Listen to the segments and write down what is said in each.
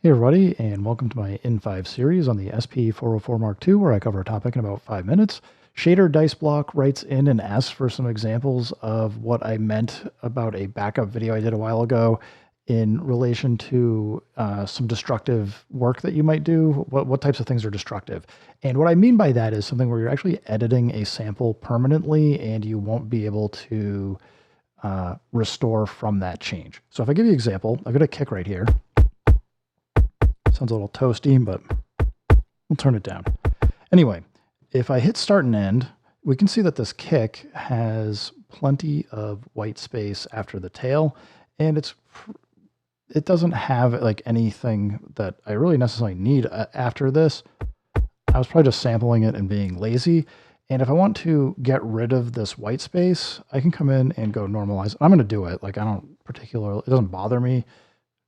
Hey everybody, and welcome to my N5 series on the SP404 mk2, where I cover a topic in about 5 minutes. Shader Dice Block writes in and asks for some examples of what I meant about a backup video I did a while ago in relation to some destructive work that you might do. What types of things are destructive? And what I mean by that is something where you're actually editing a sample permanently and you won't be able to restore from that change. So if I give you an example, I've got a kick right here. Sounds a little toasty, but we'll turn it down. Anyway, if I hit start and end, we can see that this kick has plenty of white space after the tail, and it doesn't have like anything that I really necessarily need after this. I was probably just sampling it and being lazy. And if I want to get rid of this white space, I can come in and go normalize. I'm going to do it. Like it doesn't bother me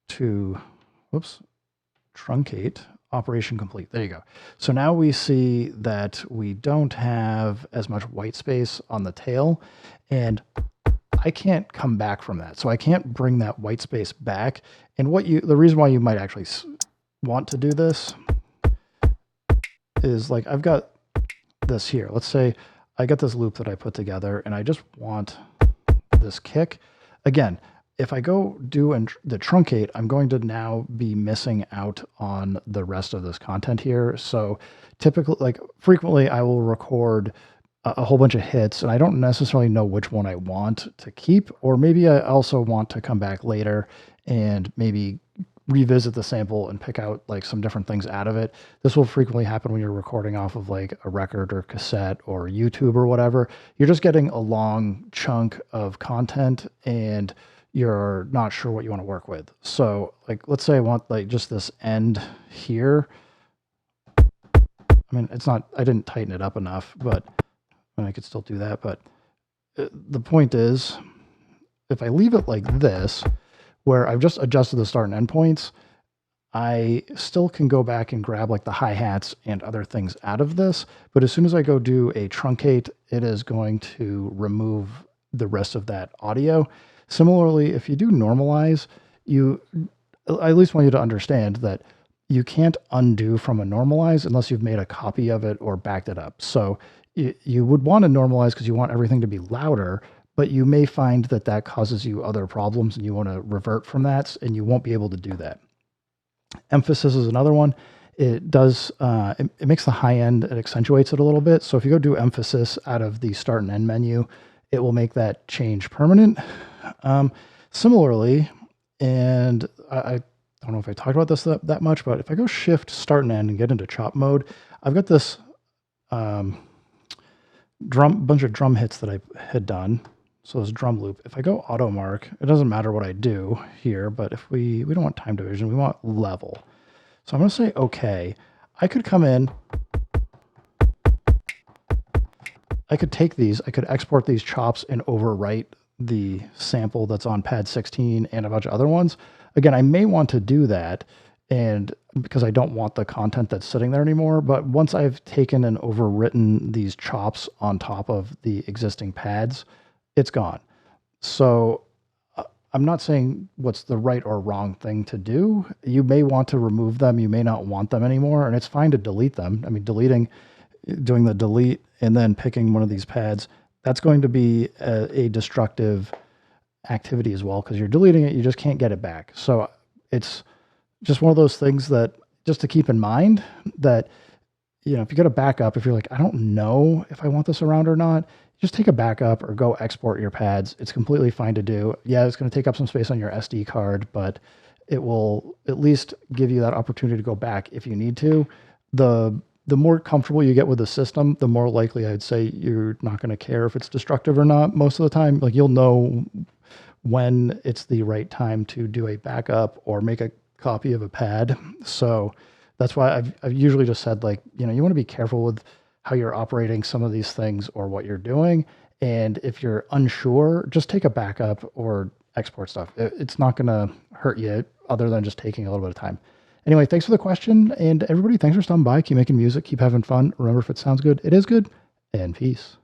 to, whoops, truncate, operation complete. There you go. So now we see that we don't have as much white space on the tail, and I can't come back from that. So I can't bring that white space back. And the reason why you might actually want to do this is like I've got this here. Let's say I got this loop that I put together and I just want this kick. Again, if I go do the truncate, I'm going to now be missing out on the rest of this content here. So frequently I will record a whole bunch of hits and I don't necessarily know which one I want to keep, or maybe I also want to come back later and maybe revisit the sample and pick out like some different things out of it. This will frequently happen when you're recording off of like a record or cassette or YouTube or whatever. You're just getting a long chunk of content and you're not sure what you want to work with. So like, let's say I want like just this end here. I mean, I didn't tighten it up enough, but I could still do that. But the point is, if I leave it like this, where I've just adjusted the start and end points, I still can go back and grab like the hi-hats and other things out of this. But as soon as I go do a truncate, it is going to remove the rest of that audio. Similarly, if you do normalize, I at least want you to understand that you can't undo from a normalize unless you've made a copy of it or backed it up. So you would want to normalize because you want everything to be louder, but you may find that that causes you other problems and you want to revert from that, and you won't be able to do that. Emphasis is another one. It does, it makes the high end, it accentuates it a little bit. So if you go do emphasis out of the start and end menu, it will make that change permanent. Similarly, and I don't know if I talked about this that much, but if I go shift, start and end and get into chop mode, I've got this bunch of drum hits that I had done. So this drum loop, if I go auto mark, it doesn't matter what I do here, but if we don't want time division, we want level. So I'm going to say, okay, I could come in, I could take these, I could export these chops and overwrite the sample that's on pad 16 and a bunch of other ones. Again, I may want to do that, and because I don't want the content that's sitting there anymore, but once I've taken and overwritten these chops on top of the existing pads, it's gone. So I'm not saying what's the right or wrong thing to do. You may want to remove them. You may not want them anymore, and it's fine to delete them. I mean, doing the delete and then picking one of these pads, that's going to be a destructive activity as well, because you're deleting it, you just can't get it back. So it's just one of those things that just to keep in mind that, if you get a backup, if you're like, I don't know if I want this around or not, just take a backup or go export your pads. It's completely fine to do. Yeah, it's going to take up some space on your SD card, but it will at least give you that opportunity to go back if you need to. The more comfortable you get with the system, the more likely I'd say you're not going to care if it's destructive or not. Most of the time, like you'll know when it's the right time to do a backup or make a copy of a pad. So that's why I've usually just said, like, you want to be careful with how you're operating some of these things or what you're doing. And if you're unsure, just take a backup or export stuff. It's not going to hurt you other than just taking a little bit of time. Anyway, thanks for the question. And everybody, thanks for stopping by. Keep making music. Keep having fun. Remember, if it sounds good, it is good. And peace.